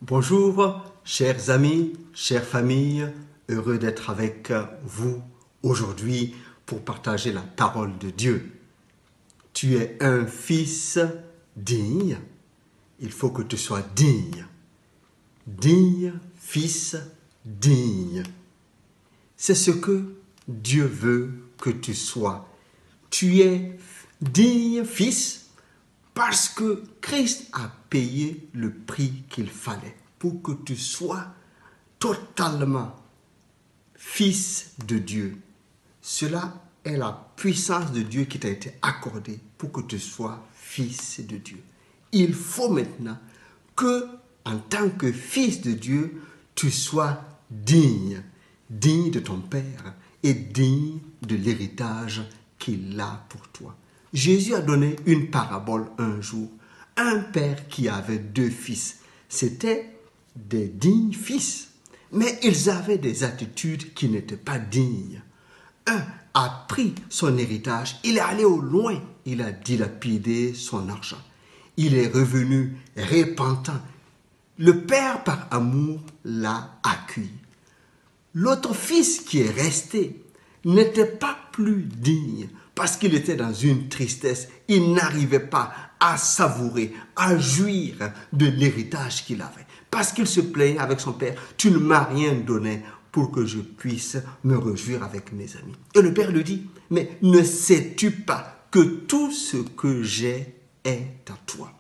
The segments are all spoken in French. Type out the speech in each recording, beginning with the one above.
Bonjour, chers amis, chères familles, heureux d'être avec vous aujourd'hui pour partager la parole de Dieu. Tu es un fils digne, il faut que tu sois digne. Digne, fils digne. C'est ce que Dieu veut que tu sois. Tu es digne, fils, parce que Christ a payé le prix qu'il fallait pour que tu sois totalement fils de Dieu. Cela est la puissance de Dieu qui t'a été accordée pour que tu sois fils de Dieu. Il faut maintenant que, en tant que fils de Dieu, tu sois digne de ton Père et digne de l'héritage qu'il a pour toi. Jésus a donné une parabole un jour. Un père qui avait 2 fils. C'était des dignes fils, mais ils avaient des attitudes qui n'étaient pas dignes. Un a pris son héritage, il est allé au loin, il a dilapidé son argent. Il est revenu repentant. Le père, par amour, l'a accueilli. L'autre fils qui est resté n'était pas plus digne parce qu'il était dans une tristesse. Il n'arrivait pas à savourer, à jouir de l'héritage qu'il avait. Parce qu'il se plaignait avec son père, tu ne m'as rien donné pour que je puisse me réjouir avec mes amis. Et le père lui dit, mais ne sais-tu pas que tout ce que j'ai est à toi?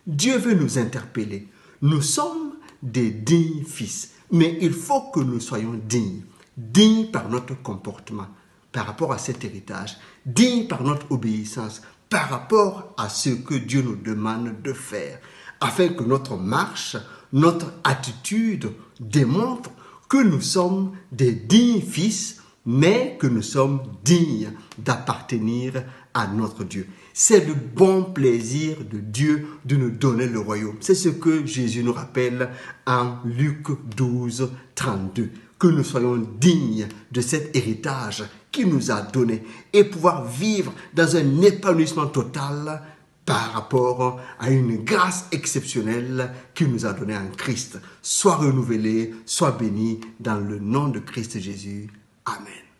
Dieu veut nous interpeller. Nous sommes des dignes fils, mais il faut que nous soyons dignes par notre comportement, par rapport à cet héritage, dignes par notre obéissance, par rapport à ce que Dieu nous demande de faire, afin que notre marche, notre attitude démontre que nous sommes des dignes fils, mais que nous sommes dignes d'appartenir à notre Dieu. C'est le bon plaisir de Dieu de nous donner le royaume. C'est ce que Jésus nous rappelle en Luc 12, 32. Que nous soyons dignes de cet héritage qu'il nous a donné et pouvoir vivre dans un épanouissement total par rapport à une grâce exceptionnelle qu'il nous a donnée en Christ. Sois renouvelé, sois béni dans le nom de Christ Jésus. Amen.